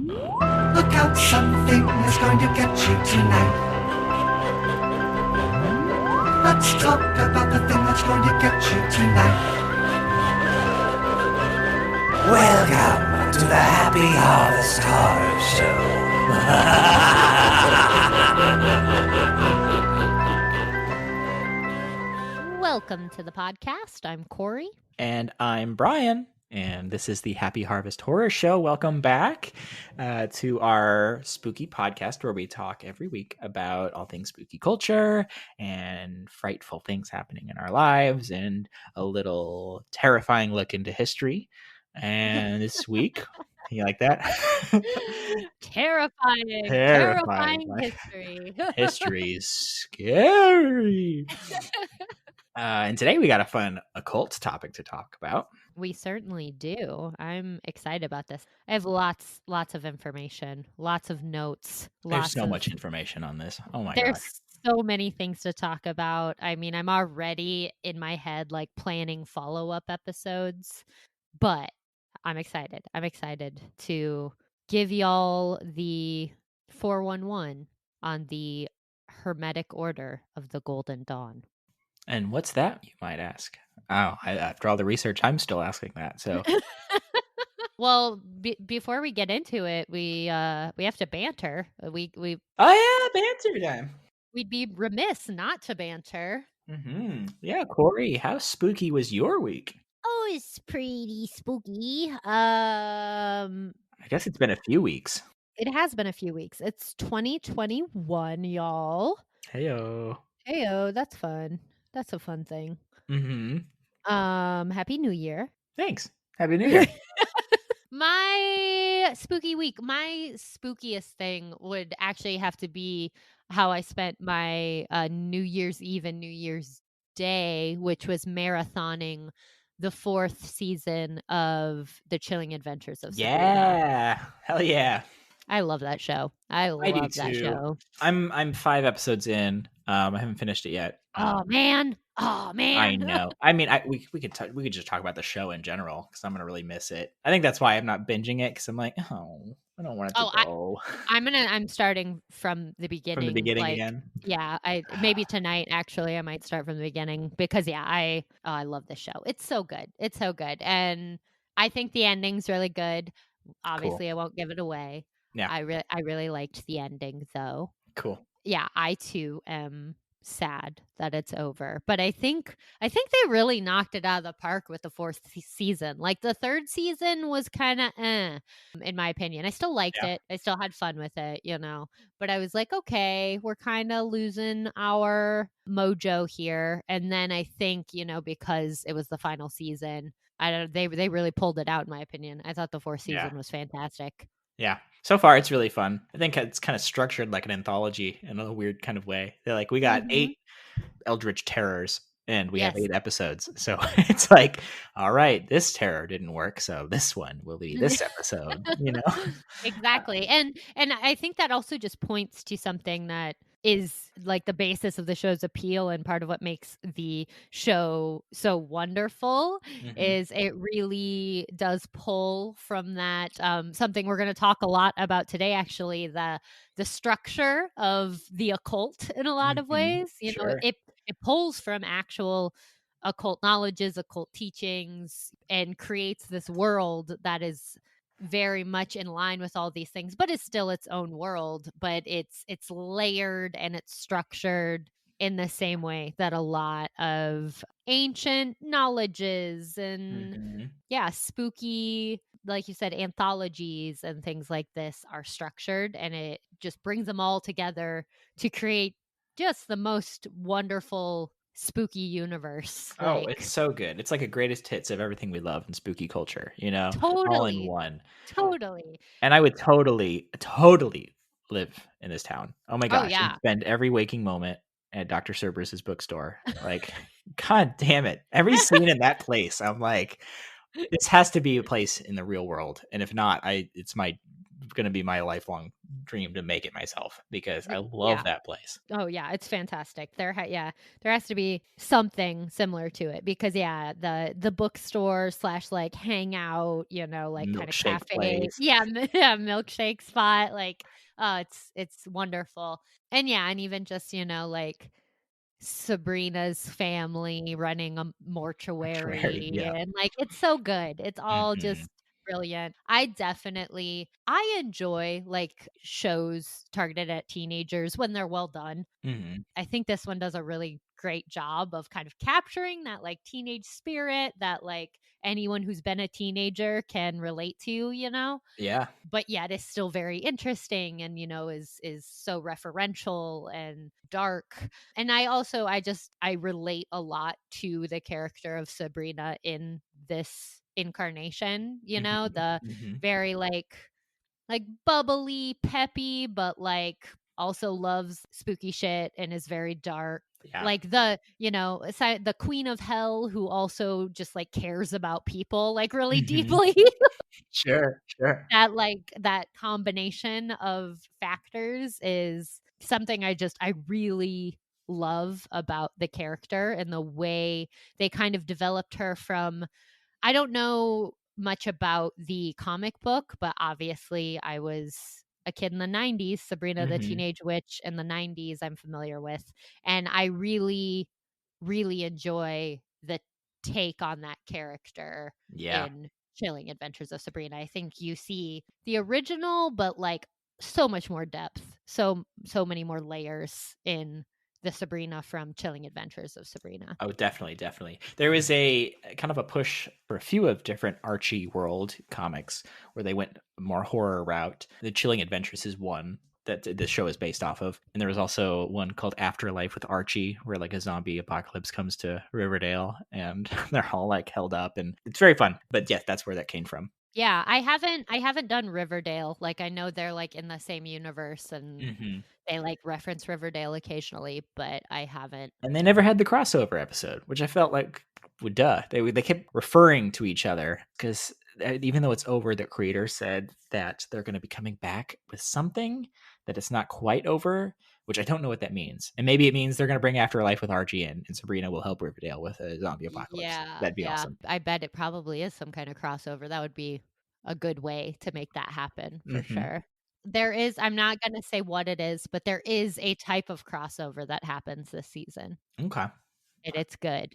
Look out, something is going to get you tonight. Let's talk about the thing that's going to get you tonight. Welcome to the Happy Harvest Horror Show. Welcome to the podcast. I'm Corrie. And I'm Brian. And this is the Happy Harvest Horror Show. Welcome back to our spooky podcast where we talk every week about all things spooky culture and frightful things happening in our lives and a little terrifying look into history. And this week, you like that? Terrifying history. History's scary. And today we got a fun occult topic to talk about. We certainly do. I'm excited about this. I have lots of information, lots of notes. There's so much information on this. Oh my god. There's so many things to talk about. I mean, I'm already in my head like planning follow-up episodes, but I'm excited. I'm excited to give y'all the 411 on the Hermetic Order of the Golden Dawn. And what's that, you might ask? Oh, after all the research, I'm still asking that. So, well, before we get into it, we have to banter. We oh yeah, banter time. We'd be remiss not to banter. Mm-hmm. Yeah, Corrie, how spooky was your week? Oh, it's pretty spooky. I guess it's been a few weeks. It has been a few weeks. It's 2021, y'all. Heyo. That's fun. That's a fun thing. Mm-hmm. Happy New Year. Thanks. Happy New Year. My spooky week, my spookiest thing would actually have to be how I spent my New Year's Eve and New Year's Day, which was marathoning the 4th season of The Chilling Adventures of Sabrina. Yeah. Hell yeah. I love that show. I love that show. I'm 5 episodes in. I haven't finished it yet. Oh man. I know. I mean, we could just talk about the show in general because I'm gonna really miss it. I think that's why I'm not binging it because I'm like, oh, I don't want it to go. I'm starting from the beginning. From the beginning again. Yeah, maybe tonight actually I might start from the beginning because I love this show. It's so good. It's so good, and I think the ending's really good. Obviously, cool. I won't give it away. Yeah, I really liked the ending though. Cool. Yeah, I too am sad that it's over, but I think they really knocked it out of the park with the 4th season. Like the 3rd season was kind of in my opinion. I still liked it. I still had fun with it, but I was like, okay, we're kind of losing our mojo here. And then I think, because it was the final season, they really pulled it out in my opinion. I thought the 4th season was fantastic. Yeah. So far, it's really fun. I think it's kind of structured like an anthology in a weird kind of way. They're like, we got 8 Eldritch Terrors and we have 8 episodes. So it's like, all right, this terror didn't work. So this one will be this episode, Exactly. And I think that also just points to something that is like the basis of the show's appeal, and part of what makes the show so wonderful is it really does pull from that something we're going to talk a lot about today, actually, the structure of the occult in a lot of ways. It pulls from actual occult knowledges, occult teachings, and creates this world that is very much in line with all these things, but it's still its own world, but it's layered and it's structured in the same way that a lot of ancient knowledges and spooky, like you said, anthologies and things like this are structured, and it just brings them all together to create just the most wonderful spooky universe. Oh, it's so good. It's like a greatest hits of everything we love in spooky culture, totally, all in one. Totally. And I would totally live in this town. Oh my gosh. And spend every waking moment at Dr. Cerberus's bookstore. Like, god damn it. Every scene in that place, I'm like, this has to be a place in the real world. And if not, it's going to be my lifelong dream to make it myself because I love Yeah. that place. Oh yeah, it's fantastic. There has to be something similar to it because the bookstore / like hangout, like kind of Milkshake cafe. place. Yeah, yeah, milkshake spot. Like, it's wonderful. And yeah, and even just, like Sabrina's family running a Mortuary, mortuary, yeah. and like it's so good. It's all Mhm. just brilliant. I enjoy like shows targeted at teenagers when they're well done. Mhm. I think this one does a really great job of kind of capturing that like teenage spirit that like anyone who's been a teenager can relate to. Yeah. But yet is still very interesting and is so referential and dark. And I relate a lot to the character of Sabrina in this incarnation, Mhm. the Mhm. very like bubbly, peppy, but like also loves spooky shit and is very dark. Yeah. Like the queen of hell who also just like cares about people like really Mhm. deeply. Sure, sure. That combination of factors is something I really love about the character and the way they kind of developed her from. I don't know much about the comic book, but obviously I was a kid in the 90s. Sabrina the Mhm. Teenage Witch in the 90s I'm familiar with, and I really really enjoy the take on that character Yeah. in Chilling Adventures of Sabrina. I think you see the original, but like so much more depth, so many more layers in the Sabrina from Chilling Adventures of Sabrina. Oh, definitely, definitely. There was a kind of a push for a few of different Archie World comics where they went a more horror route. The Chilling Adventures is one that the show is based off of, and there was also one called Afterlife with Archie, where like a zombie apocalypse comes to Riverdale, and they're all like held up, and it's very fun. But yes, that's where that came from. Yeah, I haven't done Riverdale. Like I know they're like in the same universe and Hmm. they like reference Riverdale occasionally, but I haven't. And they never had the crossover episode, which I felt like, well, duh. They kept referring to each other because even though it's over, the creator said that they're going to be coming back with something that it's not quite over, which I don't know what that means. And maybe it means they're going to bring Afterlife with Archie in, and Sabrina will help Riverdale with a zombie apocalypse. Yeah, That'd be yeah. awesome. I bet it probably is some kind of crossover. That would be a good way to make that happen for Hmm. sure. I'm not going to say what it is, but there is a type of crossover that happens this season. Okay. And it's good.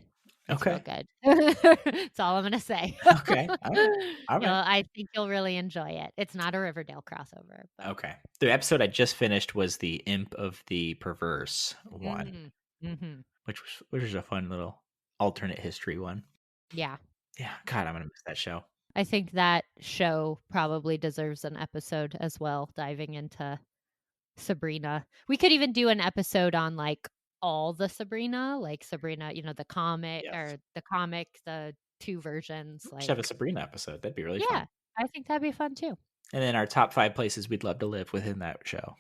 It's real Okay. good. That's all I'm going to say. Okay. All right. All right. I think you'll really enjoy it. It's not a Riverdale crossover, but Okay. The episode I just finished was the Imp of the Perverse one, mm, mhm. which was a fun little alternate history one. Yeah. Yeah, God, I'm gonna miss that show. I think that show probably deserves an episode as well, diving into Sabrina. We could even do an episode on like all the Sabrina, like Sabrina, the comic Yes. or the two versions. We should have a Like, Sabrina episode. That'd be really yeah, fun. I think that'd be fun too. And then our top 5 places we'd love to live within that show.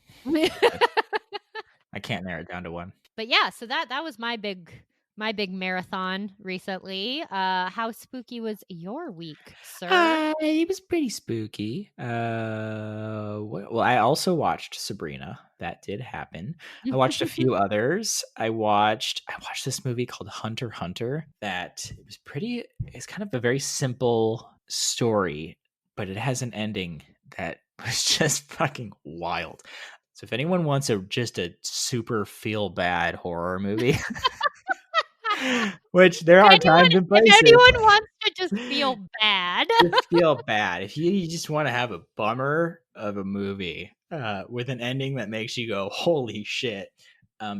I can't narrow it down to one. But yeah, so that was my big marathon recently. How spooky was your week, sir? It was pretty spooky. Well, I also watched Sabrina. That did happen. I watched a few others. I watched this movie called Hunter x Hunter. That it was pretty. It's kind of a very simple story, but it has an ending that was just fucking wild. So if anyone wants just a super feel bad horror movie, which there are times and If places. anyone wants to just feel bad. Just feel bad. If you just want to have a bummer of a movie with an ending that makes you go, holy shit,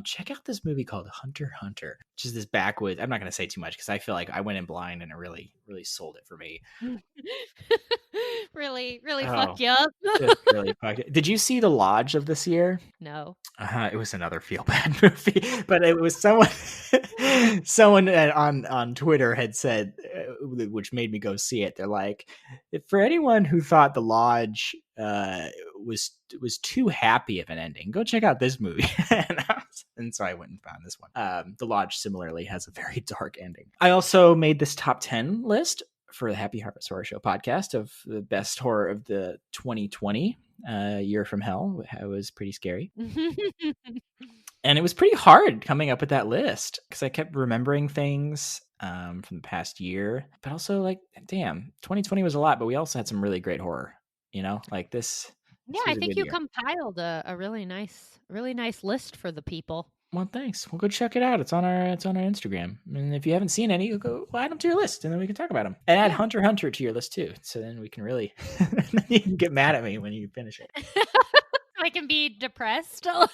check out this movie called Hunter x Hunter, which is this backwoods. I'm not going to say too much because I feel like I went in blind and it really, really sold it for me. Really, really Oh, fuck you up. just really fucked it. Did you see The Lodge of this year? No. It was another feel bad movie, but it was someone on Twitter had said, which made me go see it. They're like, for anyone who thought The Lodge was too happy of an ending, go check out this movie. And so I went and found this one. The Lodge similarly has a very dark ending. I also made this top 10 list for the Happy Harvest Horror Show podcast of the best horror of the 2020. Year from Hell. It was pretty scary. And it was pretty hard coming up with that list because I kept remembering things from the past year, but also like, damn, 2020 was a lot, but we also had some really great horror. Like this. Yeah, This I was a think good you year. compiled a really nice list for the people. Well, thanks. We'll go check it out. It's on our Instagram. And if you haven't seen any, go add them to your list, and then we can talk about them. And add Hunter x Hunter to your list too. So then we can really, you can get mad at me when you finish it. I can be depressed. So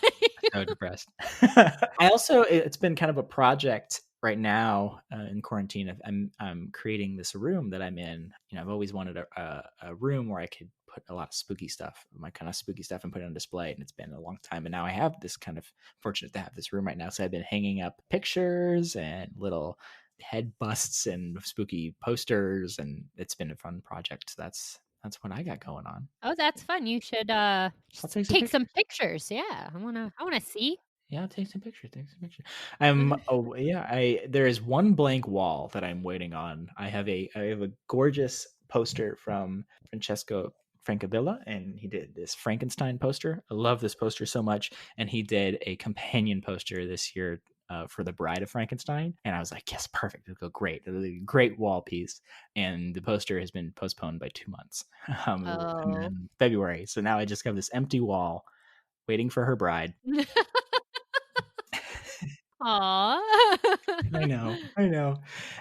depressed. It's been kind of a project right now in quarantine. I'm creating this room that I'm in. I've always wanted a room where I could put a lot of spooky stuff, my kind of spooky stuff, and put it on display. And it's been a long time, and now I have this kind of fortunate to have this room right now. So I've been hanging up pictures and little head busts and spooky posters, and it's been a fun project. So that's what I got going on. Oh, that's fun. You should I'll take some pictures. Yeah, I wanna see. Yeah, take some pictures. There is one blank wall that I'm waiting on. I have a gorgeous poster from Francesco Francavilla, and he did this Frankenstein poster. I love this poster so much, and he did a companion poster this year for the Bride of Frankenstein, and I was like, yes, perfect. It'll go great. It'll be a great wall piece. And the poster has been postponed by 2 months. And then February. So now I just have this empty wall waiting for her bride. Aww. I know.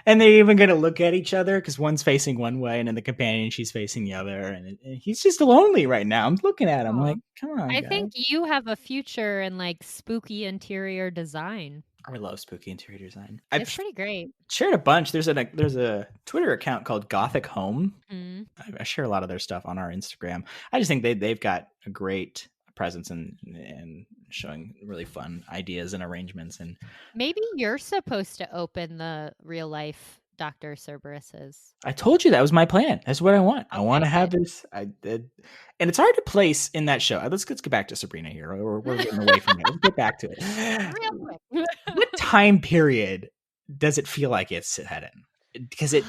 And they're even going to look at each other because one's facing one way and then the companion, she's facing the other. And he's just lonely right now. I'm looking at him like, come on, I guys. think you have a future in like spooky interior design. I love spooky interior design. It's pretty great. Shared a bunch. There's a Twitter account called Gothic Home. Mm. I share a lot of their stuff on our Instagram. I just think they've got a great presence and showing really fun ideas and arrangements. And maybe you're supposed to open the real life Dr. Cerberus's. I told you that was my plan. That's what I want. Okay, I want to have this. And it's hard to place in that show. Let's get back to Sabrina here. We're getting away from it. Let's get back to it. Real quick. What time period does it feel like it's set in? Because it.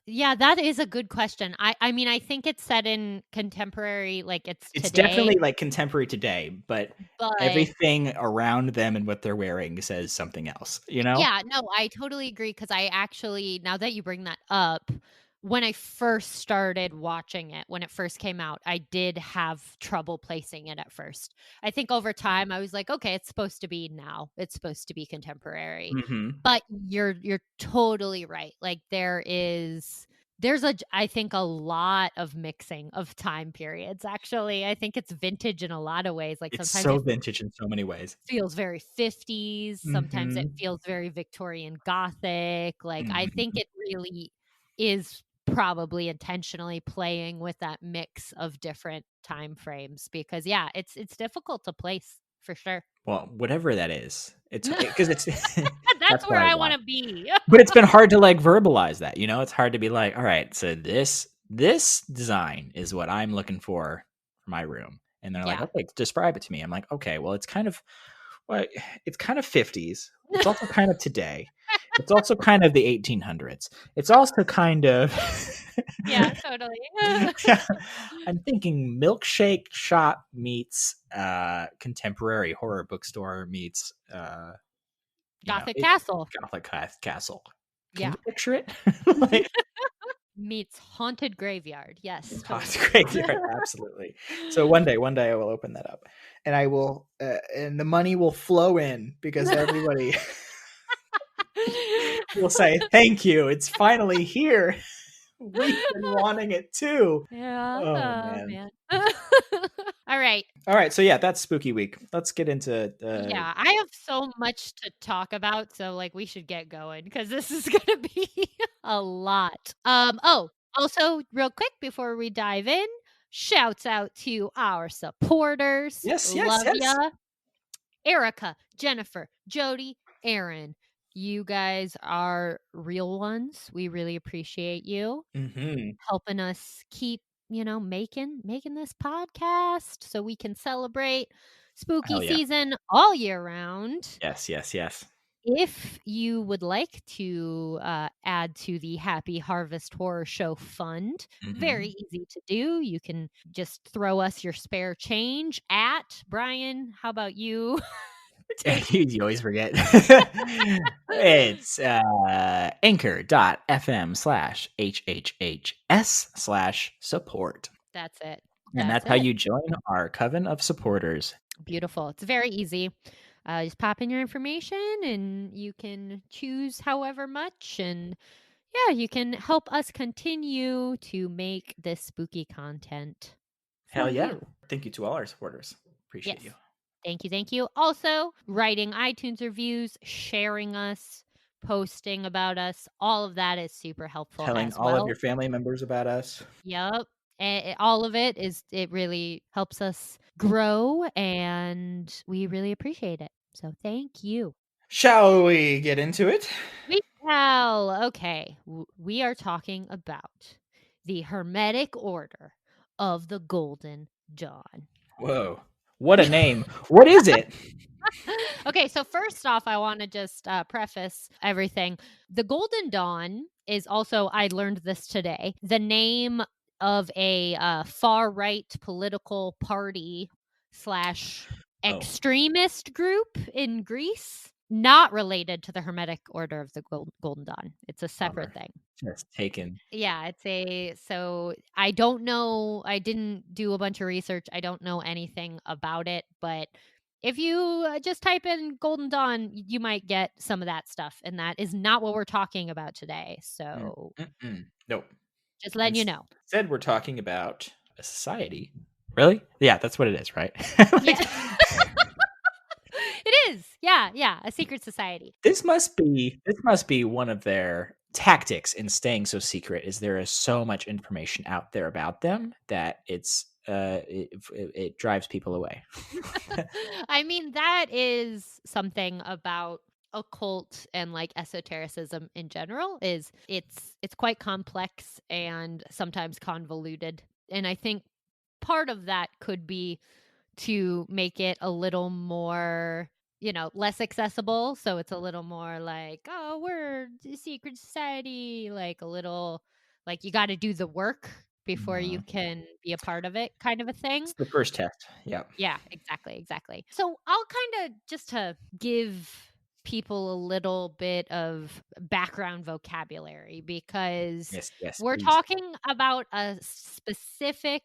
Yeah, that is a good question. I mean, I think it's set in contemporary, like it's today. Definitely like contemporary today, but everything around them and what they're wearing says something else, Yeah, no, I totally agree because I actually, now that you bring that up, when I first started watching it, when it first came out, I did have trouble placing it at first. I think over time I was like, okay, it's supposed to be now. It's supposed to be contemporary. Mm-hmm. But you're totally right. Like there's I think a lot of mixing of time periods. Actually, I think it's vintage in a lot of ways. Like it's sometimes so vintage in so many ways. Feels very 50s. Sometimes it feels very Victorian Gothic. Like I think it really is probably intentionally playing with that mix of different time frames because it's difficult to place for sure. Well, whatever that is, it's because it's that's where I want to be. But it's been hard to like verbalize that, it's hard to be like, all right, so this design is what I'm looking for my room. And they're like, okay, describe it to me. I'm like, okay, well, it's kind of 50s. It's also kind of today. It's also kind of the 1800s. It's also kind of yeah, totally. I'm thinking milkshake shop meets contemporary horror bookstore meets Gothic castle. Gothic castle. Can you picture it? Meets haunted graveyard. Yes, totally. Haunted graveyard, absolutely. So one day I will open that up, and I will, and the money will flow in because everybody will say, "Thank you, it's finally here. We've been wanting it too." Yeah. Oh man. All right. So yeah, that's spooky week. Let's get into. Yeah, I have so much to talk about, so like we should get going because this is gonna be a lot. Also, real quick before we dive in, shouts out to our supporters. Yes. Love ya. Erica, Jennifer, Jody, Aaron. You guys are real ones. We really appreciate you helping us keep, making this podcast so we can celebrate spooky season all year round. Yes. If you would like to add to the Happy Harvest Horror Show Fund, very easy to do. You can just throw us your spare change at Brian. How about you? You always forget. It's anchor.fm/HHHS/support. That's it. And that's how you join our coven of supporters. Beautiful. It's very easy. Just pop in your information and you can choose however much. And yeah, you can help us continue to make this spooky content. Hell for yeah. you. Thank you to all our supporters. Appreciate Yes. you. Thank you. Thank you. Also, writing iTunes reviews, sharing us, posting about us, all of that is super helpful Telling as all well. of your family members about us. Yep. All of it really helps us grow and we really appreciate it. So thank you. Shall we get into it? We shall. Okay. We are talking about the Hermetic Order of the Golden Dawn. Whoa. What a name. What is it? Okay, so first off, I want to just preface everything. The Golden Dawn is also, I learned this today, the name of a far right political party slash extremist group in Greece, not related to the Hermetic Order of the Golden Dawn. It's a separate thing. Just taken. Yeah, so I don't know. I didn't do a bunch of research. I don't know anything about it, but if you just type in Golden Dawn, you might get some of that stuff. And that is not what we're talking about today. So Nope. just letting you know. Instead, we're talking about a society. Really? Yeah, that's what it is, right? Yeah. It is. Yeah. A secret society. This must be one of their tactics in staying so secret, is there is so much information out there about them that it drives people away. I mean, that is something about occult and like esotericism in general, is it's quite complex and sometimes convoluted. And I think part of that could be to make it a little more, less accessible. So it's a little more like, oh, we're a secret society, like a little like you got to do the work before you can be a part of it, kind of a thing. It's the first test. Yeah. Yeah, exactly. So I'll kind of, just to give people a little bit of background vocabulary, because Yes, we're please. talking about a specific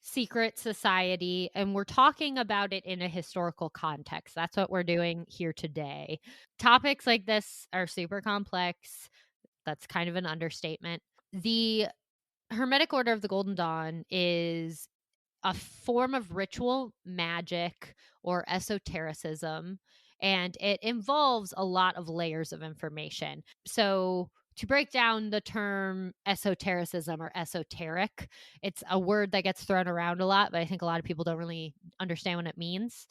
secret society and we're talking about it in a historical context. That's what we're doing here today. Topics like this are super complex. That's kind of an understatement. The Hermetic Order of the Golden Dawn is a form of ritual magic or esotericism, and it involves a lot of layers of information. So to break down the term esotericism or esoteric, it's a word that gets thrown around a lot, but I think a lot of people don't really understand what it means.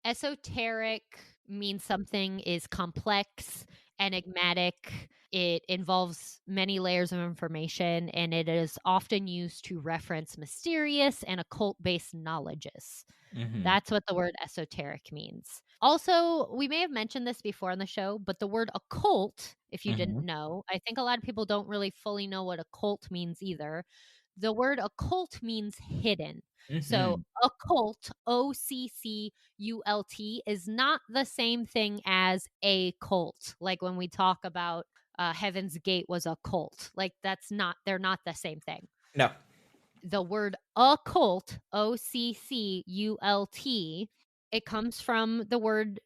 Esoteric means something is complex, enigmatic. It involves many layers of information, and it is often used to reference mysterious and occult-based knowledges. That's what the word esoteric means. Also, we may have mentioned this before on the show, but the word occult, if you didn't know, I think a lot of people don't really fully know what occult means either. The word occult means hidden. So occult, OCCULT, is not the same thing as a cult. Like when we talk about Heaven's Gate was a cult. Like they're not the same thing. No. The word occult, OCCULT, it comes from the word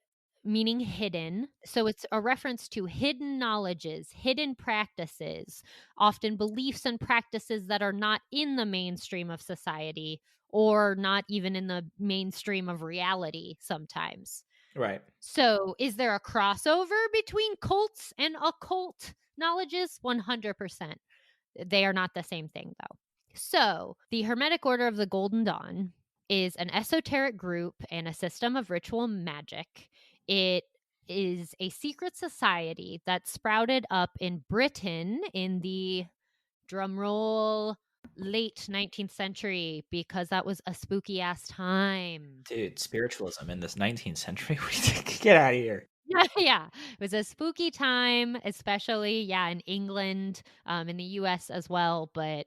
meaning hidden. So it's a reference to hidden knowledges, hidden practices, often beliefs and practices that are not in the mainstream of society or not even in the mainstream of reality sometimes. Right. So is there a crossover between cults and occult knowledges? 100%. They are not the same thing, though. So the Hermetic Order of the Golden Dawn is an esoteric group and a system of ritual magic. It is a secret society that sprouted up in Britain in the, drumroll, late 19th century, because that was a spooky ass time. Dude, spiritualism in this 19th century. Get out of here. Yeah, it was a spooky time, especially in England, in the US as well, but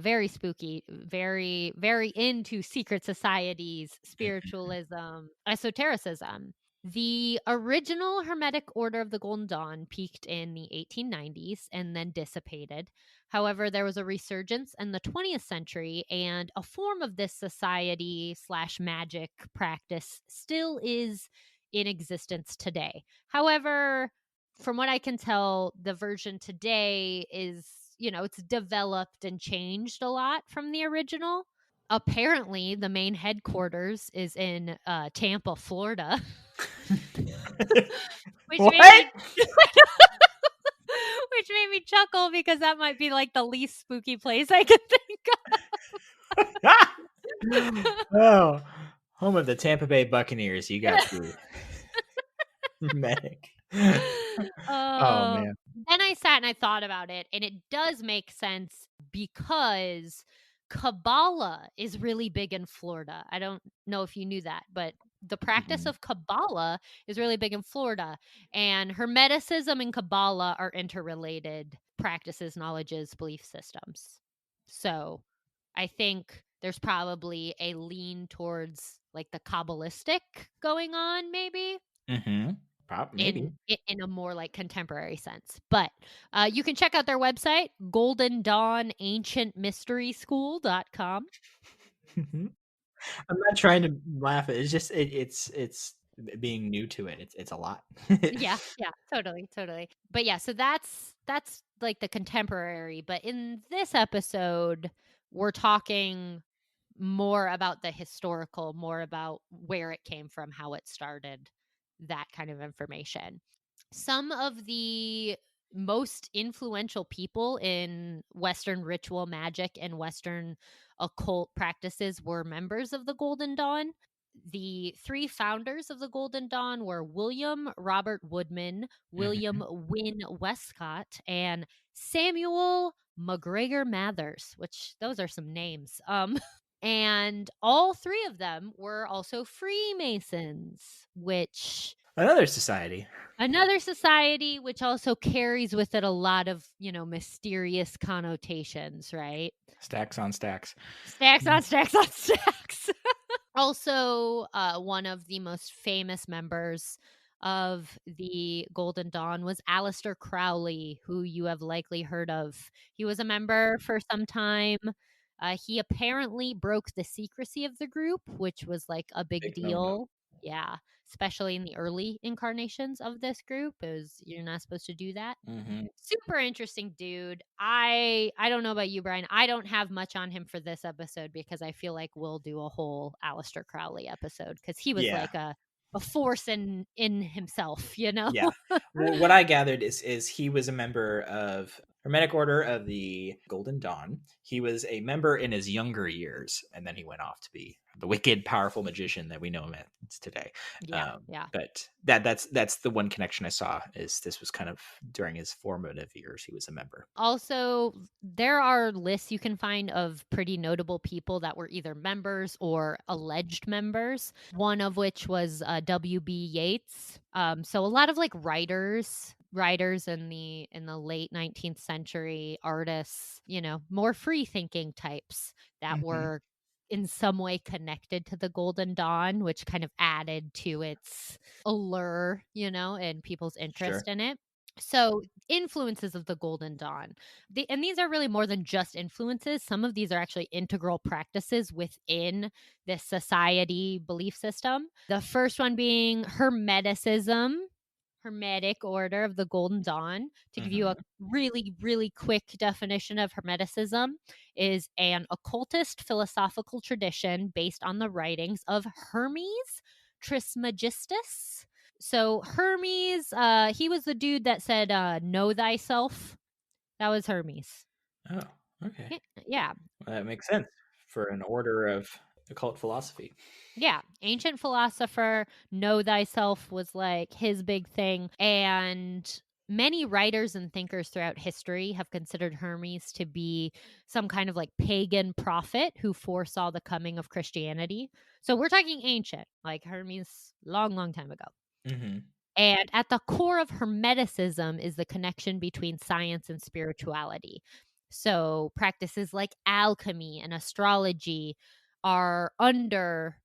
very spooky, very very into secret societies, spiritualism, esotericism. The original Hermetic Order of the Golden Dawn peaked in the 1890s and then dissipated. However, there was a resurgence in the 20th century, and a form of this society slash magic practice still is in existence today. However, from what I can tell, the version today is, it's developed and changed a lot from the original. Apparently, the main headquarters is in Tampa, Florida, which made What? me which made me chuckle because that might be like the least spooky place I could think Oh, home of the Tampa Bay Buccaneers. You got the medic. Oh of. man. Then I sat and I thought about it, and it does make sense because Kabbalah is really big in Florida. I don't know if you knew that, but the practice Mhm. of Kabbalah is really big in Florida, and Hermeticism and Kabbalah are interrelated practices, knowledges, belief systems. So I think there's probably a lean towards like the Kabbalistic going on, maybe Mm-hmm. Maybe. in a more like contemporary sense. But you can check out their website, Golden Dawn Ancient Mystery School.com. I'm not trying to laugh. It's just it's being new to it. It's a lot. Yeah, totally. But yeah, so that's like the contemporary. But in this episode, we're talking more about the historical, more about where it came from, how it started, that kind of information. Some of the most influential people in Western ritual magic and Western occult practices were members of the Golden Dawn. The three founders of the Golden Dawn were William Robert Woodman, William Wynne Westcott, and Samuel McGregor Mathers, which those are some names. And all three of them were also Freemasons, which Another society. another society which also carries with it a lot of, mysterious connotations, right? Stacks on stacks. Stacks on stacks on stacks. Also, one of the most famous members of the Golden Dawn was Aleister Crowley, who you have likely heard of. He was a member for some time. He apparently broke the secrecy of the group, which was like a big Big no-no. deal. Yeah, especially in the early incarnations of this group, you're not supposed to do that. Mm-hmm. Super interesting dude. I don't know about you, Brian. I don't have much on him for this episode because I feel like we'll do a whole Aleister Crowley episode because he was like a force in himself, Yeah. Well, what I gathered is he was a member of Hermetic Order of the Golden Dawn. He was a member in his younger years, and then he went off to be the wicked, powerful magician that we know him as today. Yeah. But that's the one connection I saw. Is this was kind of during his formative years he was a member. Also, there are lists you can find of pretty notable people that were either members or alleged members. One of which was W.B. Yeats. So a lot of like writers in the late 19th century, artists, more free thinking types that were in some way connected to the Golden Dawn, which kind of added to its allure, and people's interest in it. So, influences of the Golden Dawn. And these are really more than just influences. Some of these are actually integral practices within this society belief system. The first one being Hermeticism, Hermetic Order of the Golden Dawn. To give you a really, really quick definition of Hermeticism, is an occultist philosophical tradition based on the writings of Hermes Trismegistus. So Hermes, he was the dude that said, know thyself. That was Hermes. Oh, okay. Yeah. Well, that makes sense for an order of occult philosophy. Yeah. Ancient philosopher, know thyself was like his big thing. And many writers and thinkers throughout history have considered Hermes to be some kind of like pagan prophet who foresaw the coming of Christianity. So we're talking ancient, like Hermes, long, long time ago. Mm-hmm. And at the core of Hermeticism is the connection between science and spirituality. So practices like alchemy and astrology are under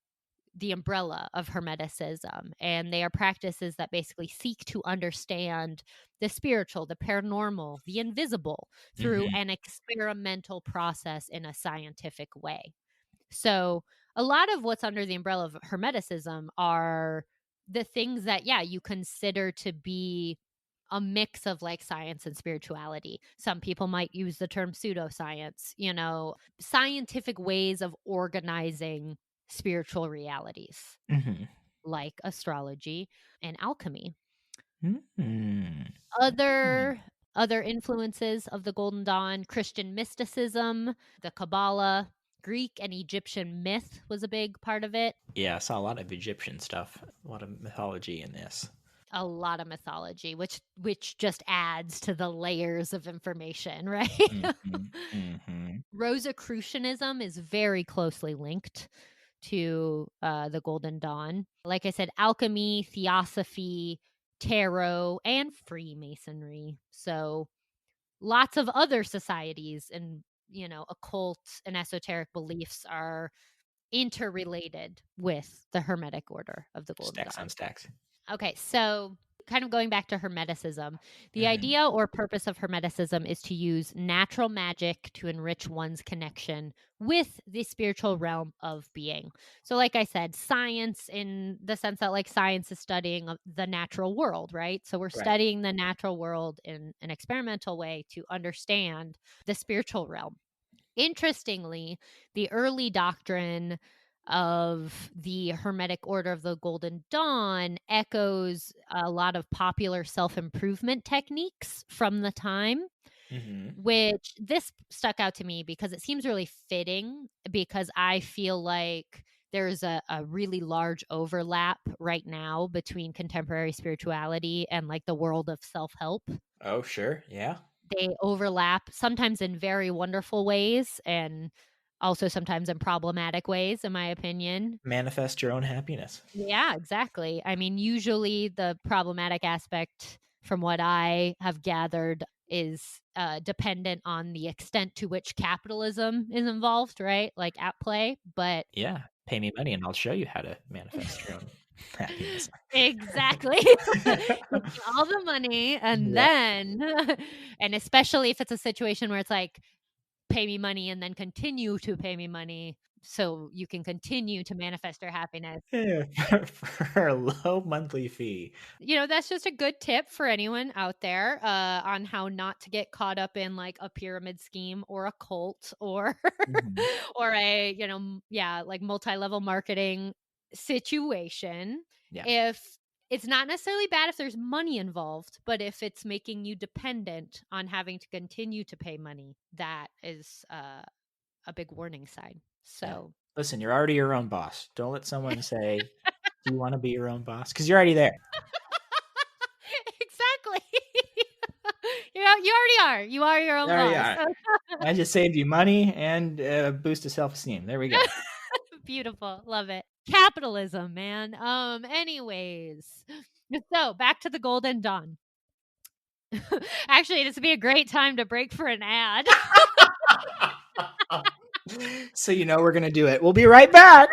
the umbrella of Hermeticism, and they are practices that basically seek to understand the spiritual, the paranormal, the invisible through Mm-hmm. an experimental process in a scientific way. So a lot of what's under the umbrella of Hermeticism are the things that, yeah, you consider to be a mix of like science and spirituality. Some people might use the term pseudoscience, scientific ways of organizing spiritual realities Mm-hmm. like astrology and alchemy. Mm-hmm. Other influences of the Golden Dawn: Christian mysticism, the Kabbalah, Greek and Egyptian myth was a big part of it. Yeah, I saw a lot of Egyptian stuff, a lot of mythology in this. A lot of mythology, which just adds to the layers of information, right? Mm-hmm. Mm-hmm. Rosicrucianism is very closely linked to the Golden Dawn. Like I said, alchemy, theosophy, tarot, and Freemasonry. So lots of other societies and, occult and esoteric beliefs are interrelated with the Hermetic Order of the Golden Stacks Dawn. on stacks. Okay, so kind of going back to Hermeticism, the Mhm. idea or purpose of Hermeticism is to use natural magic to enrich one's connection with the spiritual realm of being. So, like I said, science in the sense that, like, science is studying the natural world, right? So, we're Right. studying the natural world in an experimental way to understand the spiritual realm. Interestingly, the early doctrine of the Hermetic Order of the Golden Dawn echoes a lot of popular self-improvement techniques from the time, Mm-hmm. which this stuck out to me because it seems really fitting, because I feel like there's a really large overlap right now between contemporary spirituality and like the world of self-help. Oh, sure. Yeah. They overlap sometimes in very wonderful ways and also sometimes in problematic ways, in my opinion. Manifest your own happiness. Yeah, exactly. I mean, usually the problematic aspect, from what I have gathered, is dependent on the extent to which capitalism is involved, right? Like at play. But Yeah. Pay me money and I'll show you how to manifest your own happiness. exactly. Give me all the money and Yeah. then, and especially if it's a situation where it's like, pay me money and then continue to pay me money so you can continue to manifest your happiness. Yeah, for a low monthly fee. That's just a good tip for anyone out there on how not to get caught up in like a pyramid scheme or a cult or Mhm. or a, like multi-level marketing situation. Yeah. If it's not necessarily bad if there's money involved, but if it's making you dependent on having to continue to pay money, that is a big warning sign. Yeah. So Listen, you're already your own boss. Don't let someone say, "Do you want to be your own boss?" Because you're already there. exactly. You already are. You are your own You already boss. are. I just saved you money and a boost of self-esteem. There we go. Beautiful. Love it. Capitalism, man. Anyways. So back to the Golden Dawn. Actually, this would be a great time to break for an ad. So we're gonna do it. We'll be right back.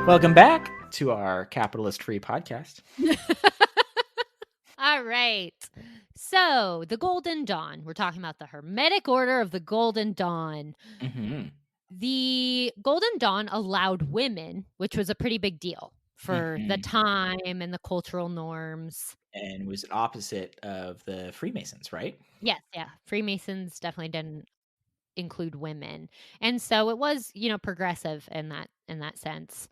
Welcome back to our capitalist-free podcast. All right. So, the Golden Dawn. We're talking about the Hermetic Order of the Golden Dawn. Mm-hmm. The Golden Dawn allowed women, which was a pretty big deal for the time and the cultural norms. And was opposite of the Freemasons, right? Yes, yeah. Freemasons definitely didn't include women. And so it was, progressive in that sense.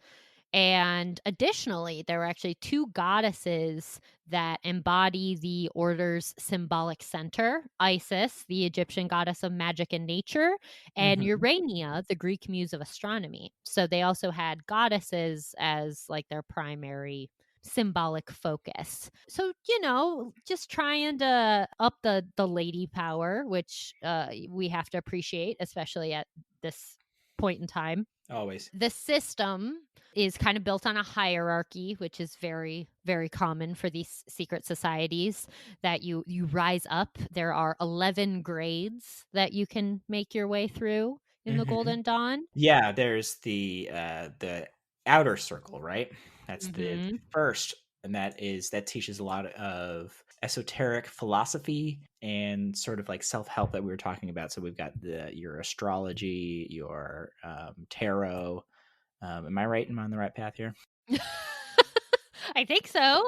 And additionally, there were actually two goddesses that embody the order's symbolic center: Isis, the Egyptian goddess of magic and nature, and Mhm. Urania, the Greek muse of astronomy. So they also had goddesses as like their primary symbolic focus. So, just trying to up the lady power, which we have to appreciate, especially at this point in time. Always. The system is kind of built on a hierarchy, which is very, very common for these secret societies, that you rise up. There are 11 grades that you can make your way through in the Golden Dawn. Yeah, there's the outer circle, right? That's the Mhm. first, and that teaches a lot of esoteric philosophy and sort of like self-help that we were talking about. So we've got your astrology, your tarot. Am I right? Am I on the right path here? I think so.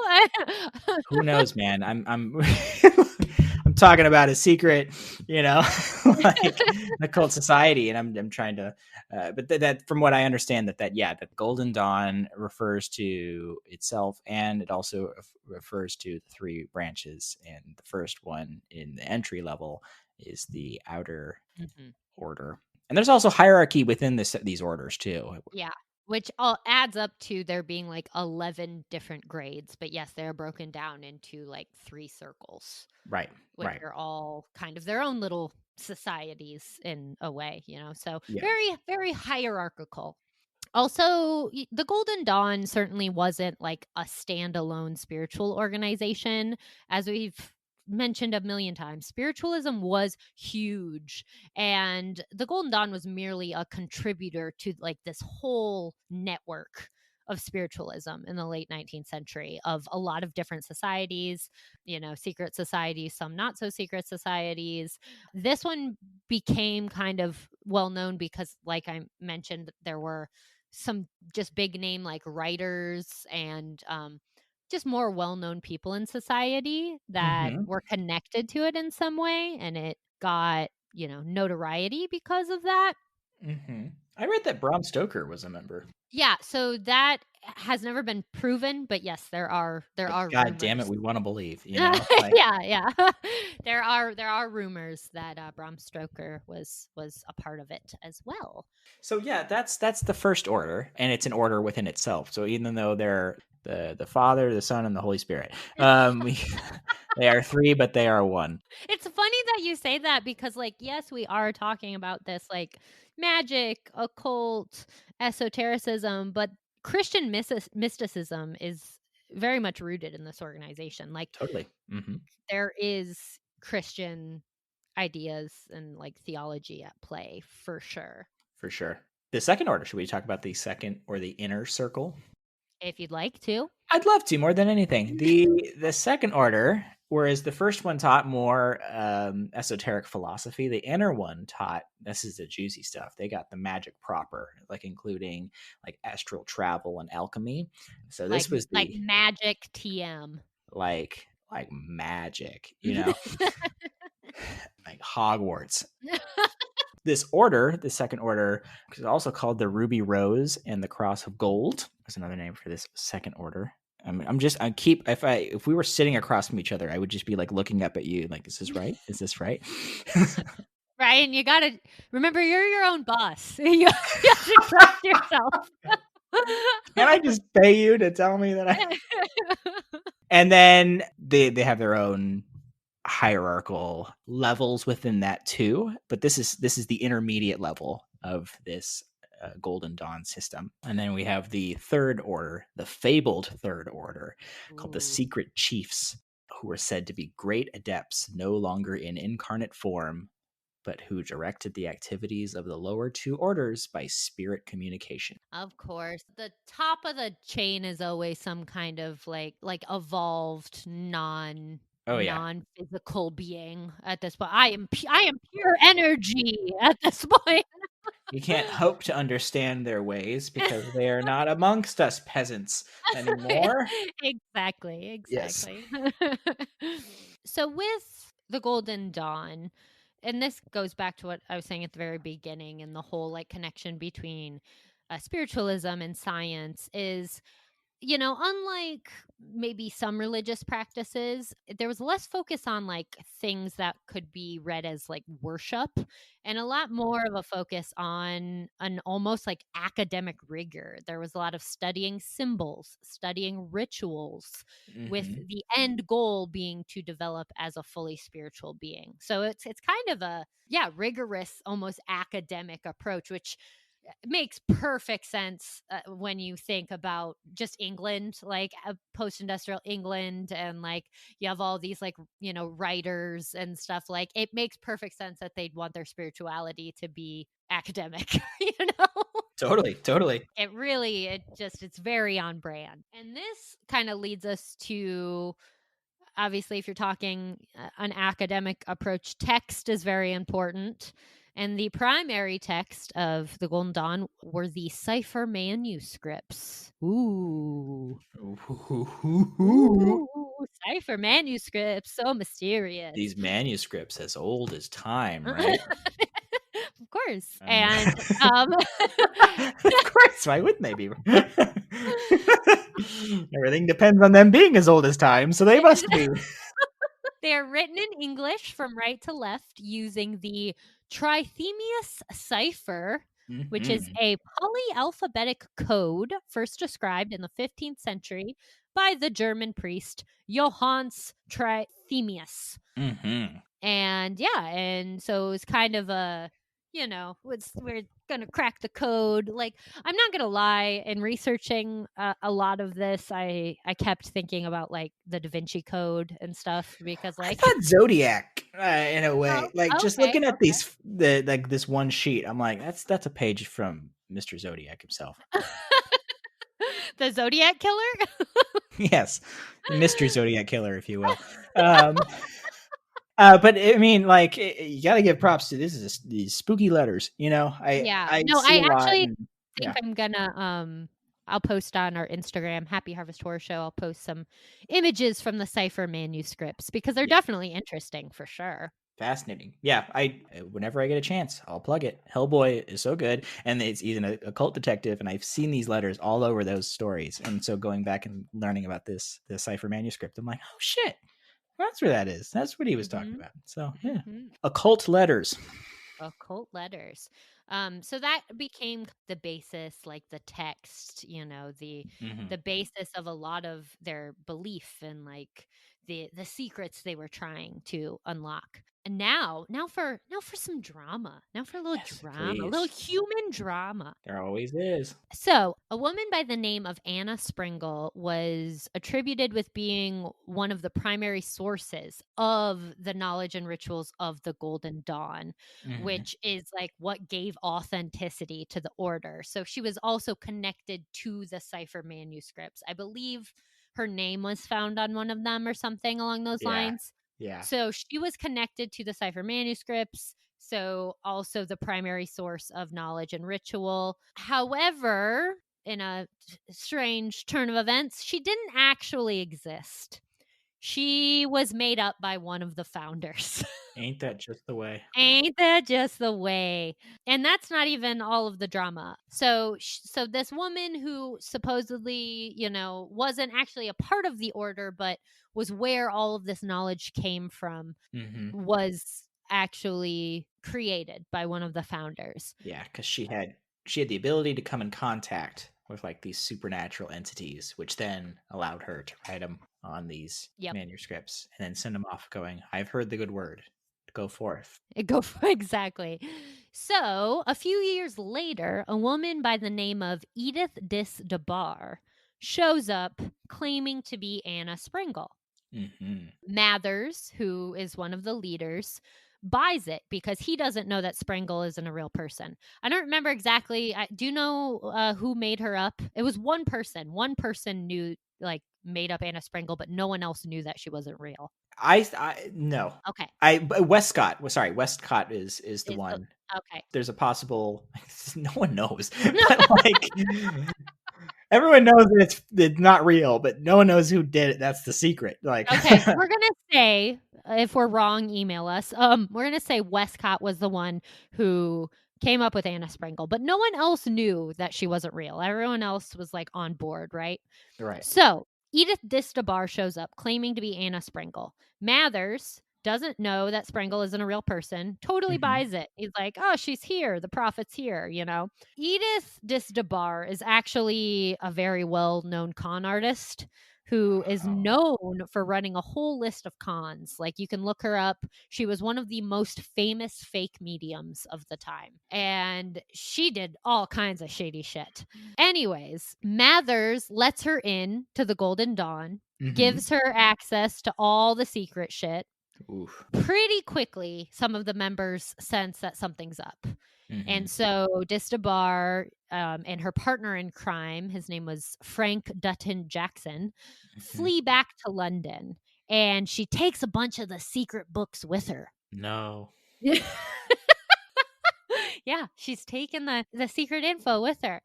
Who knows, man? I'm I'm talking about a secret, like an occult society, and I'm trying to, but that from what I understand that Golden Dawn refers to itself, and it also refers to the three branches, and the first one in the entry level is the outer Mhm. order, and there's also hierarchy within these orders too. Yeah, which all adds up to there being like 11 different grades. But yes, they're broken down into like 3 circles, Right, which right, are all kind of their own little societies in a way, So yeah, very, very hierarchical. Also, the Golden Dawn certainly wasn't like a standalone spiritual organization. As we've mentioned a million times, spiritualism was huge, and the Golden Dawn was merely a contributor to like this whole network of spiritualism in the late 19th century of a lot of different societies, secret societies, some not so secret societies. This one became kind of well known because, like I mentioned, there were some just big name like writers and just more well-known people in society that hmm were connected to it in some way, and it got notoriety because of that. hmm I read that Bram Stoker was a member. Yeah, so that has never been proven, but yes, there are God damn it, rumors. we want to believe, like Yeah. There are rumors that Bram Stoker was a part of it as well. so yeah, that's the first order, and it's an order within itself. So even though they're the Father, the Son, and the Holy Spirit, we, they are three, but they are one. It's funny that you say that because, like, yes, we are talking about this, like, magic, occult, esotericism, but Christian mysticism is very much rooted in this organization. Like, Totally. there is Christian ideas and like theology at play for sure. For sure. The second order, should we talk about the second or the inner circle? If you'd like to. I'd love to more than anything. The second order, whereas the first one taught more esoteric philosophy, the inner one taught, this is the juicy stuff. They got the magic proper, like including like astral travel and alchemy. So Like this was like the magic TM. like magic, like Hogwarts. This order, the second order, is also called the Ruby Rose and the Cross of Gold. There's another name for this second order. If we were sitting across from each other, I would just be like looking up at you, like, is this right? Is this right? Ryan, you gotta remember you're your own boss. You have to trust yourself. Can I just pay you to tell me that And then they have their own hierarchical levels within that too, but this is the intermediate level of this Golden Dawn system. And then we have the third order, the fabled third order, called the Ooh. Secret Chiefs, who were said to be great adepts, no longer in incarnate form, but who directed the activities of the lower two orders by spirit communication. Of course. The top of the chain is always some kind of like evolved Oh yeah, non-physical being at this point. I am pure energy at this point. you can't hope to understand their ways because they are not amongst us peasants anymore. Exactly, Yes. exactly. So with the Golden Dawn, and this goes back to what I was saying at the very beginning, and the whole like connection between spiritualism and science is unlike maybe some religious practices, there was less focus on like things that could be read as like worship, and a lot more of a focus on an almost like academic rigor. There was a lot of studying symbols, studying rituals, with Mhm. the end goal being to develop as a fully spiritual being. So it's kind of a rigorous, almost academic approach, which makes perfect sense when you think about just England, like post-industrial England, and like you have all these like writers and stuff. Like it makes perfect sense that they'd want their spirituality to be academic. you know Totally. it's very on brand. And this kind of leads us to, obviously, if you're talking an academic approach, text is very important. And the primary text of the Golden Dawn were the cipher manuscripts. Ooh. Ooh, cipher manuscripts, so mysterious. These manuscripts as old as time, right? Of course. And- And of course, why wouldn't they be? Everything depends on them being as old as time, so they must be. they are written in English from right to left using the Trithemius cipher, which is Mhm. a polyalphabetic code first described in the 15th century by the German priest Johannes Trithemius. Mhm. And so it's kind of we're gonna crack the code. Like, I'm not gonna lie, in researching a lot of this, I kept thinking about like the Da Vinci Code and stuff, because I like thought Zodiac, in a way, like just okay, looking at this one sheet, I'm like, that's a page from Mr. Zodiac himself. the Zodiac Killer. Yes, Mystery Zodiac Killer, if you will. But I mean, like, you got to give props to these spooky letters. I No, see I a lot. actually And, think yeah, I'm gonna I'll post on our Instagram, Happy Harvest Horror Show. I'll post some images from the cipher manuscripts, because they're yeah, definitely interesting for sure. fascinating. Yeah, whenever I get a chance, I'll plug it. Hellboy is so good, and it's even a cult detective, and I've seen these letters all over those stories. And so going back and learning about the cipher manuscript, I'm like, oh shit, that's where that is. That's what he was talking Mhm. about. So yeah, Mhm. occult letters. Occult letters. So that became the basis, like the text, Mhm. the basis of a lot of their belief, and like the secrets they were trying to unlock. And now for some drama. Now for a little Yes, drama, a little please. human drama. There always is. So, a woman by the name of Anna Springle was attributed with being one of the primary sources of the knowledge and rituals of the Golden Dawn, Mhm. which is like what gave authenticity to the order. So, she was also connected to the cipher manuscripts. I believe her name was found on one of them or something along those Yeah, lines. yeah. So, she was connected to the cipher manuscripts. So, also the primary source of knowledge and ritual. However, in a strange turn of events, she didn't actually exist. She was made up by one of the founders. Ain't that just the way? Ain't that just the way? And that's not even all of the drama. So this woman who supposedly, wasn't actually a part of the order, but was where all of this knowledge came from, Mhm. was actually created by one of the founders. Yeah, because she had the ability to come in contact with like these supernatural entities, which then allowed her to write them on these Yep. manuscripts and then send them off, going, "I've heard the good word. Go forth." Go for exactly. So, a few years later, a woman by the name of Edith Dis DeBar shows up claiming to be Anna Springle. Hmm. Mathers, who is one of the leaders, buys it because he doesn't know that Springle isn't a real person. I don't remember exactly. Do you know who made her up? It was one person. One person knew, like, made up Anna Springle, but no one else knew that she wasn't real. I no. Okay. Westcott. Well, sorry, Westcott is the one. Okay. There's a possible. No one knows, but like everyone knows that it's not real, but no one knows who did it. That's the secret. Like, Okay, we're gonna say, if we're wrong, email us. We're gonna say Westcott was the one who came up with Anna Sprengel, but no one else knew that she wasn't real. Everyone else was like on board, right? Right. So Edith Distabar shows up claiming to be Anna Sprengel. Mathers doesn't know that Sprengel isn't a real person, totally buys it. He's like, oh, she's here. The prophet's here, you know? Edith Distabar is actually a very well-known con artist who is known for running a whole list of cons. Like, you can look her up. She was one of the most famous fake mediums of the time. And she did all kinds of shady shit. Anyways, Mathers lets her in to the Golden Dawn, gives her access to all the secret shit. Oof. Pretty quickly, some of the members sense that something's up. And so Distabar and her partner in crime, his name was Frank Dutton Jackson, flee back to London. And she takes a bunch of the secret books with her. No. Yeah, she's taken the secret info with her.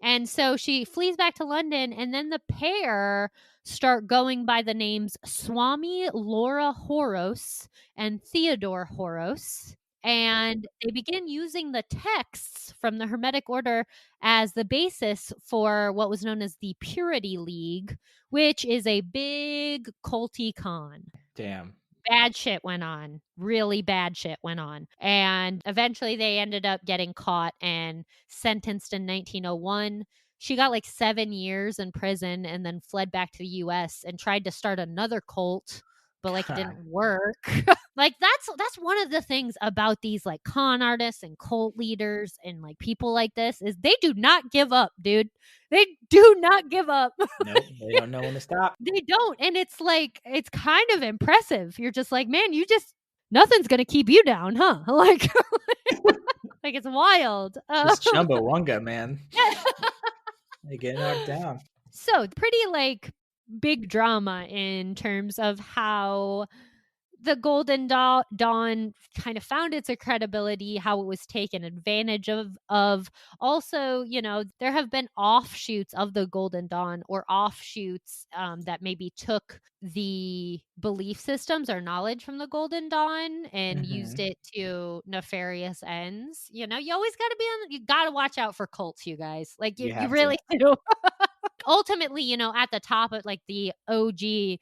And so she flees back to London, and then the pair start going by the names Swami Laura Horos and Theodore Horos. And they begin using the texts from the Hermetic Order as the basis for what was known as the Purity League, which is a big culty con. Damn. Bad shit went on. Really bad shit went on. And eventually they ended up getting caught and sentenced in 1901. She got like 7 years in prison and then fled back to the US and tried to start another cult, but like it didn't work. Like that's one of the things about these like con artists and cult leaders and like people like this is they do not give up, dude. They do not give up. Nope, they don't know when to stop. They don't. And it's like, it's kind of impressive. You're just like, man, nothing's going to keep you down, huh? Like, like it's wild. Just Chumbawanga, man. They get knocked down. So pretty like big drama in terms of how the Golden Dawn kind of found its credibility, how it was taken advantage of. Also, you know, there have been offshoots of the Golden Dawn or offshoots that maybe took the belief systems or knowledge from the Golden Dawn and used it to nefarious ends. You know, you always got to you got to watch out for cults, you guys. Like you really do. Ultimately, you know, at the top of like the OG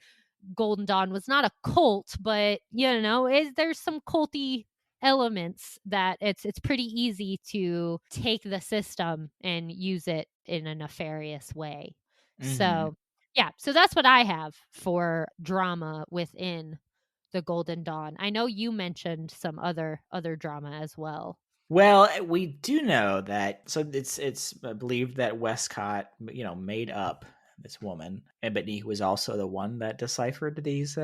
Golden Dawn was not a cult, but you know, there's some culty elements that it's pretty easy to take the system and use it in a nefarious way. So, yeah, so that's what I have for drama within the Golden Dawn. I know you mentioned some other drama as well. Well, we do know that. So it's believed that Westcott, you know, made up this woman, but he was also the one that deciphered these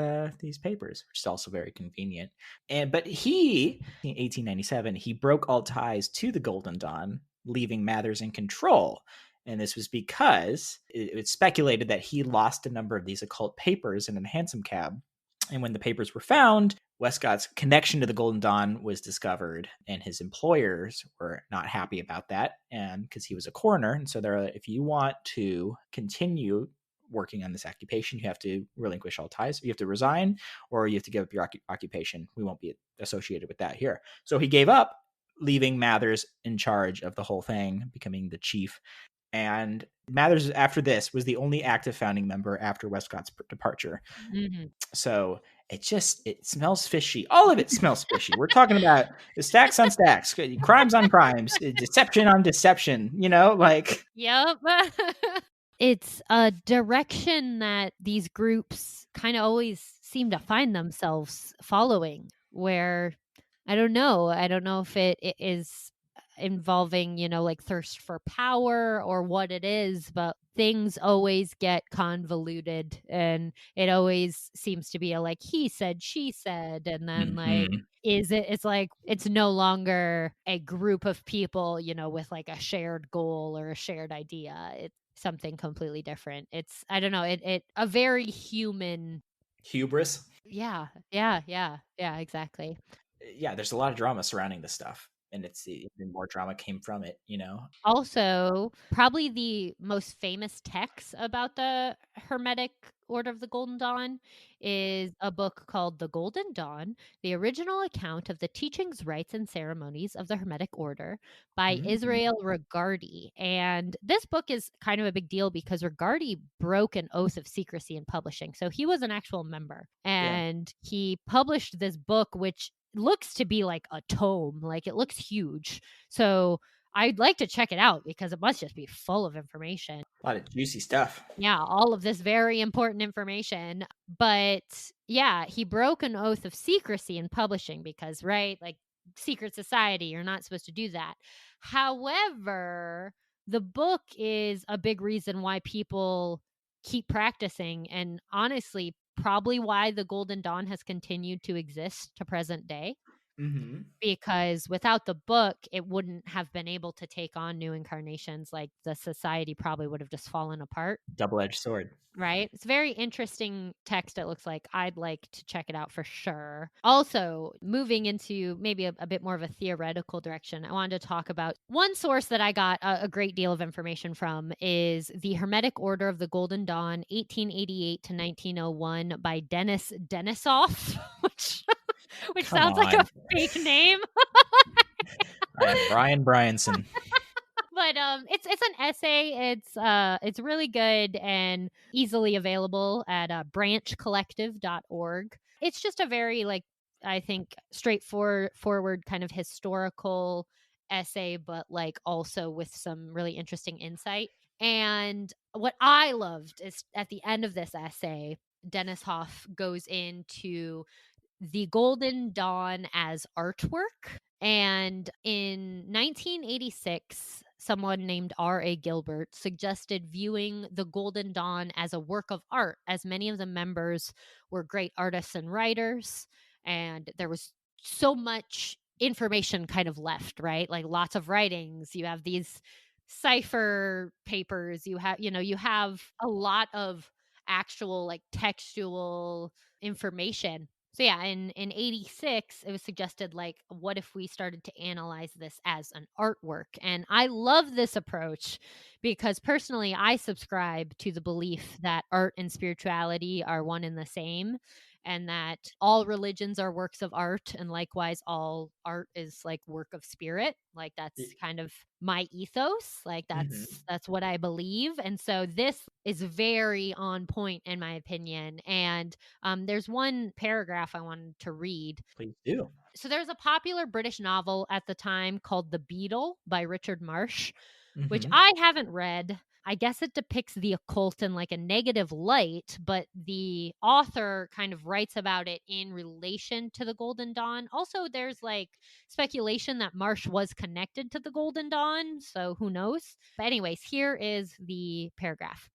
papers, which is also very convenient. But he, in 1897, he broke all ties to the Golden Dawn, leaving Mathers in control. And this was because it's speculated that he lost a number of these occult papers in a hansom cab. And when the papers were found, Westcott's connection to the Golden Dawn was discovered, and his employers were not happy about that, and because he was a coroner. And so they're like, if you want to continue working on this occupation, you have to relinquish all ties. You have to resign, or you have to give up your occupation. We won't be associated with that here. So he gave up, leaving Mathers in charge of the whole thing, becoming the chief. And Mathers, after this, was the only active founding member after Westcott's departure. So it smells fishy. All of it smells fishy. We're talking about stacks on stacks, crimes on crimes, deception on deception, you know, like. Yep. It's a direction that these groups kind of always seem to find themselves following, where I don't know if it is involving, you know, like thirst for power or what it is, but things always get convoluted, and it always seems to be a like he said, she said, and then like it's like it's no longer a group of people, you know, with like a shared goal or a shared idea. It's something completely different. It's, I don't know, it a very human hubris. Yeah, exactly. Yeah, there's a lot of drama surrounding this stuff, and even more drama came from it, you know. Also, probably the most famous texts about the Hermetic Order of the Golden Dawn is a book called The Golden Dawn, the original account of the teachings, rites, and ceremonies of the Hermetic Order by Mm. Israel Regardie. And this book is kind of a big deal because Regardie broke an oath of secrecy in publishing. So he was an actual member, and he published this book, which looks to be like a tome, like it looks huge. So I'd like to check it out because it must just be full of information. A lot of juicy stuff. Yeah, all of this very important information. But yeah, he broke an oath of secrecy in publishing because, right, like secret society, you're not supposed to do that. However, the book is a big reason why people keep practicing, and honestly, probably why the Golden Dawn has continued to exist to present day. Mm-hmm. Because without the book, it wouldn't have been able to take on new incarnations. Like the society probably would have just fallen apart, Double-edged sword. right? It's a very interesting text, it looks like. I'd like to check it out for sure. Also, moving into maybe a bit more of a theoretical direction, I wanted to talk about one source that I got a great deal of information from is the Hermetic Order of the Golden Dawn, 1888 to 1901 by Dennisoff, which Come sounds like a on. fake name. I am Brian Bryanson. But it's an essay. It's really good and easily available at branchcollective.org. It's just a very, like, I think, straightforward kind of historical essay, but like also with some really interesting insight. And what I loved is at the end of this essay, Dennis Hoff goes into the Golden Dawn as artwork. And in 1986, someone named R.A. Gilbert suggested viewing the Golden Dawn as a work of art, as many of the members were great artists and writers. And there was so much information kind of left, right? Like lots of writings. You have these cipher papers. You have a lot of actual like textual information. So yeah, in 86, it was suggested, like, what if we started to analyze this as an artwork? And I love this approach because personally, I subscribe to the belief that art and spirituality are one and the same, and that all religions are works of art, and likewise, all art is like work of spirit. Like that's kind of my ethos. Like that's what I believe. And so this is very on point in my opinion. And there's one paragraph I wanted to read. Please do. So there's a popular British novel at the time called The Beetle by Richard Marsh, which I haven't read. I guess it depicts the occult in like a negative light, but the author kind of writes about it in relation to the Golden Dawn. Also, there's like speculation that Marsh was connected to the Golden Dawn, so who knows? But anyways, here is the paragraph.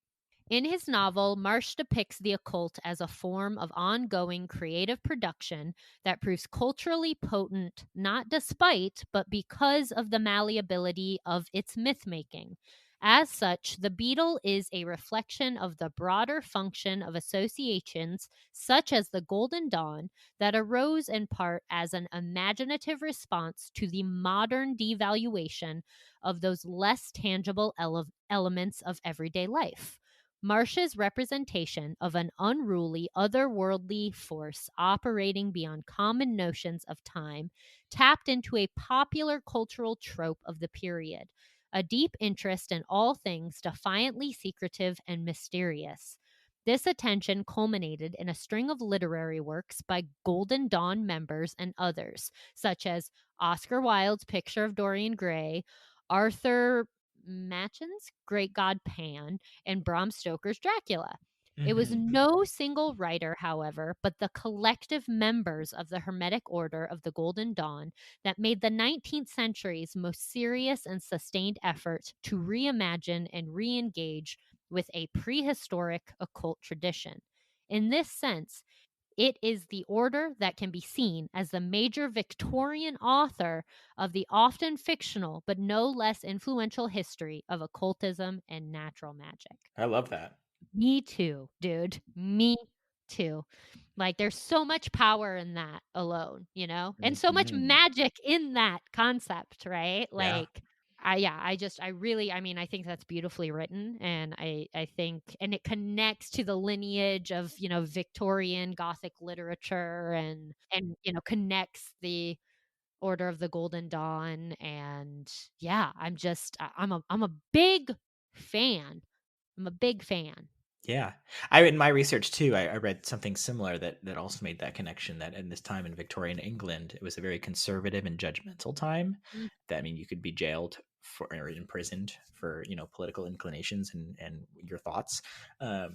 In his novel, Marsh depicts the occult as a form of ongoing creative production that proves culturally potent not despite, but because of the malleability of its myth-making. As such, the Beetle is a reflection of the broader function of associations, such as the Golden Dawn, that arose in part as an imaginative response to the modern devaluation of those less tangible elements of everyday life. Marsh's representation of an unruly, otherworldly force operating beyond common notions of time tapped into a popular cultural trope of the period, a deep interest in all things defiantly secretive and mysterious. This attention culminated in a string of literary works by Golden Dawn members and others, such as Oscar Wilde's Picture of Dorian Gray, Arthur Machen's Great God Pan, and Bram Stoker's Dracula. It was no single writer, however, but the collective members of the Hermetic Order of the Golden Dawn that made the 19th century's most serious and sustained effort to reimagine and re-engage with a prehistoric occult tradition. In this sense, it is the order that can be seen as the major Victorian author of the often fictional but no less influential history of occultism and natural magic. I love that. Me too, dude. Me too. Like there's so much power in that alone, you know? And so much magic in that concept, right? Like I think that's beautifully written, and I think, and it connects to the lineage of, Victorian Gothic literature, and connects the Order of the Golden Dawn, and yeah, I'm a big fan. I'm a big fan. Yeah. I in my research too, I read something similar that also made that connection, that in this time in Victorian England, it was a very conservative and judgmental time. Mm, That, I mean, you could be jailed for or imprisoned for, political inclinations and your thoughts.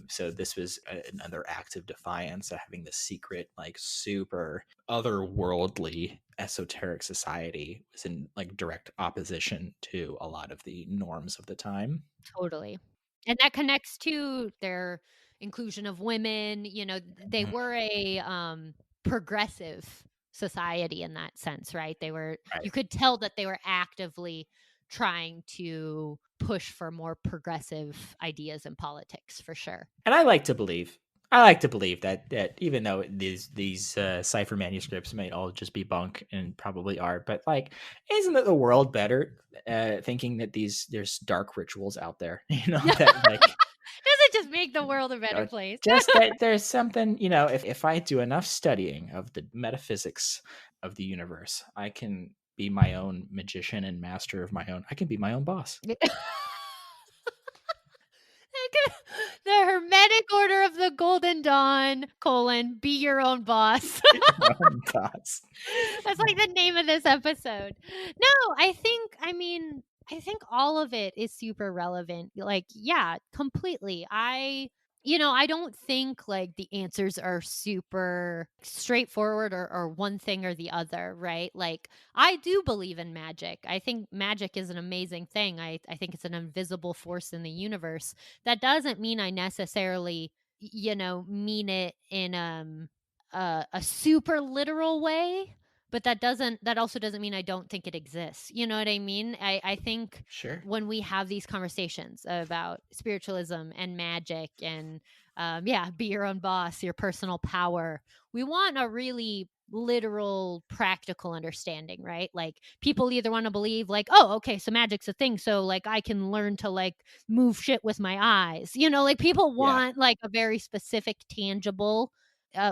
So this was another act of defiance of having this secret, like super otherworldly esoteric society was in like direct opposition to a lot of the norms of the time. totally. And that connects to their inclusion of women. They Mhm. were a progressive society in that sense, right? You Right. could tell that they were actively trying to push for more progressive ideas in politics, for sure. And I like to believe that even though these cipher manuscripts may all just be bunk and probably are, but like, isn't it the world better thinking that there's dark rituals out there, that like, Does it just make the world a you better know, place? just that there's something, if I do enough studying of the metaphysics of the universe, I can be my own magician and master of my own. I can be my own boss. The Hermetic Order of the Golden Dawn, be your own boss. My own boss. That's like the name of this episode. No, I think all of it is super relevant. Like, yeah, completely. I don't think like the answers are super straightforward, or one thing or the other, right? Like, I do believe in magic. I think magic is an amazing thing. I think it's an invisible force in the universe. That doesn't mean I necessarily, mean it in a super literal way, but that also doesn't mean I don't think it exists. You know what I mean? I think Sure. when we have these conversations about spiritualism and magic, and yeah, be your own boss, your personal power, we want a really literal practical understanding, right? Like, people either want to believe like, oh, okay, so magic's a thing, so like I can learn to like move shit with my eyes, like people Yeah. want like a very specific, tangible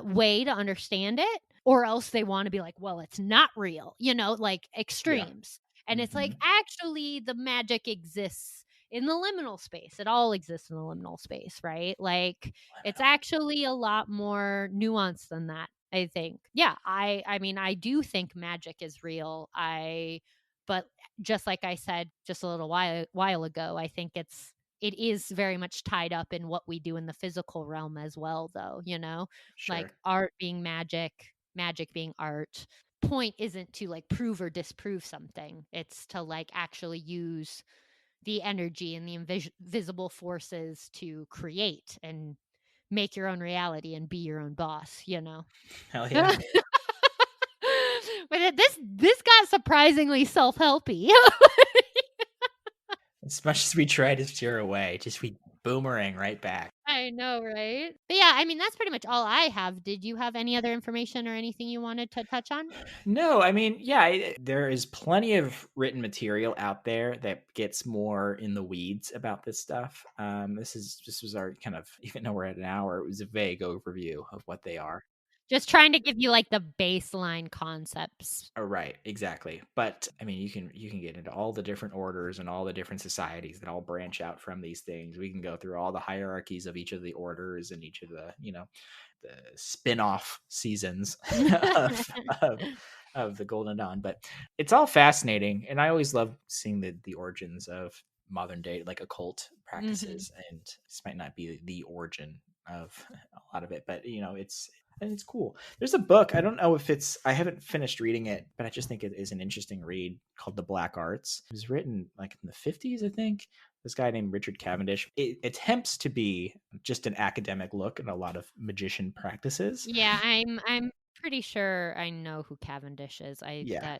way to understand it, or else they want to be like, well, it's not real, like Yeah. extremes. And it's like, Hmm. actually, the magic exists in the liminal space. It all exists in the liminal space, right? Like, it's actually a lot more nuanced than that, I think. Yeah, I mean, I do think magic is real. But just like I said just a little while ago, I think it is very much tied up in what we do in the physical realm as well, though, like Sure. art being magic, magic being art. Point isn't to like prove or disprove something. It's to like actually use the energy and the invisible forces to create and make your own reality and be your own boss. Hell yeah. But this got surprisingly self-helpy. As much as we try to steer away, just we boomerang right back. I know, right? But yeah, I mean, that's pretty much all I have. Did you have any other information or anything you wanted to touch on? No, I mean, yeah, there is plenty of written material out there that gets more in the weeds about this stuff. This was our kind of, even though we're at an hour, it was a vague overview of what they are. Just trying to give you like the baseline concepts. Oh, right, exactly. But I mean, you can get into all the different orders and all the different societies that all branch out from these things. We can go through all the hierarchies of each of the orders and each of the spin-off seasons of, of of the Golden Dawn. But it's all fascinating, and I always love seeing the origins of modern day like occult Mhm. practices. And this might not be the origin of a lot of it, but it's cool. There's a book. I don't know if I haven't finished reading it, but I just think it is an interesting read called The Black Arts. It was written like in the 50s, I think. This guy named Richard Cavendish. It attempts to be just an academic look at a lot of magician practices. Yeah, I'm pretty sure I know who Cavendish is. Yeah.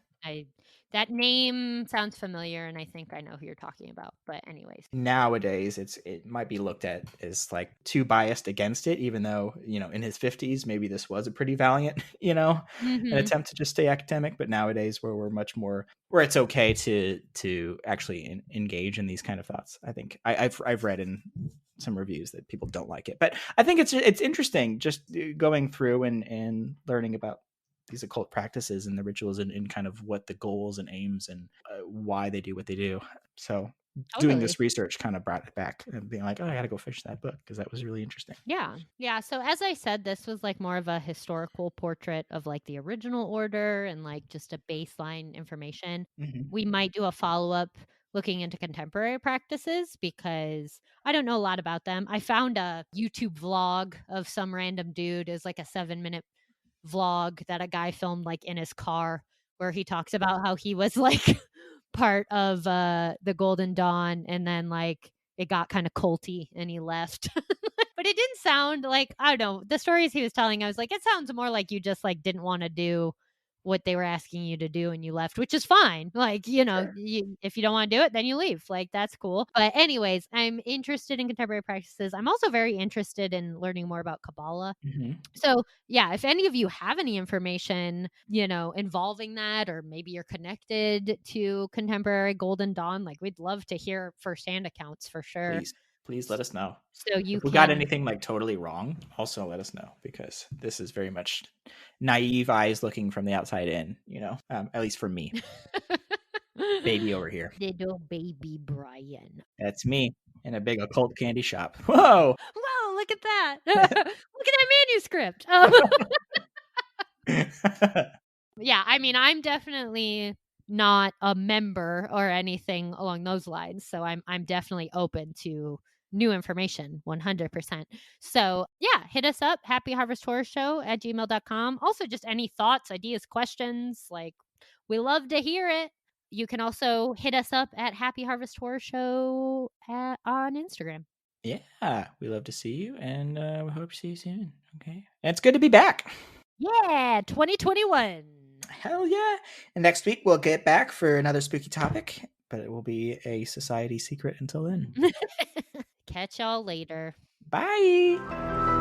That name sounds familiar, and I think I know who you're talking about. But anyways, Nowadays it might be looked at as like too biased against it, even though, in his 50s maybe this was a pretty valiant, an attempt to just stay academic. But nowadays, where we're much more, where it's okay to actually engage in these kind of thoughts. I think I've read in some reviews that people don't like it, but I think it's interesting just going through and learning about these occult practices and the rituals, and kind of what the goals and aims and why they do what they do. So doing this research kind of brought it back and being like, oh, I gotta go finish that book because that was really interesting. Yeah. So as I said, this was like more of a historical portrait of like the original order and like just a baseline information. We might do a follow-up looking into contemporary practices because I don't know a lot about them. I found a YouTube vlog of some random dude. Is like a 7-minute vlog that a guy filmed like in his car, where he talks about how he was like part of the Golden Dawn, and then like it got kind of culty and he left. But it didn't sound like, I don't know, the stories he was telling, I was like, it sounds more like you just like didn't want to do what they were asking you to do and you left, which is fine. Like, Sure. if you don't want to do it, then you leave. Like, that's cool. But anyways, I'm interested in contemporary practices. I'm also very interested in learning more about Kabbalah. So yeah, if any of you have any information, involving that, or maybe you're connected to contemporary Golden Dawn, like we'd love to hear firsthand accounts for sure. Please let us know. So you if we got anything like totally wrong, also let us know, because this is very much naive eyes looking from the outside in, at least for me. Baby over here. Little baby Brian. That's me in a big occult candy shop. Whoa! Whoa, look at that. Look at that manuscript. Yeah, I mean, I'm definitely not a member or anything along those lines. So I'm definitely open to new information, 100%. So yeah, hit us up, happyharvesthorrorshow@gmail.com. Also, just any thoughts, ideas, questions, like we love to hear it. You can also hit us up at Happy Harvest Horror Show on Instagram. Yeah, we love to see you, and we hope to see you soon. Okay, and it's good to be back. Yeah, 2021. Hell yeah. And next week we'll get back for another spooky topic, but it will be a society secret until then. Catch y'all later. Bye.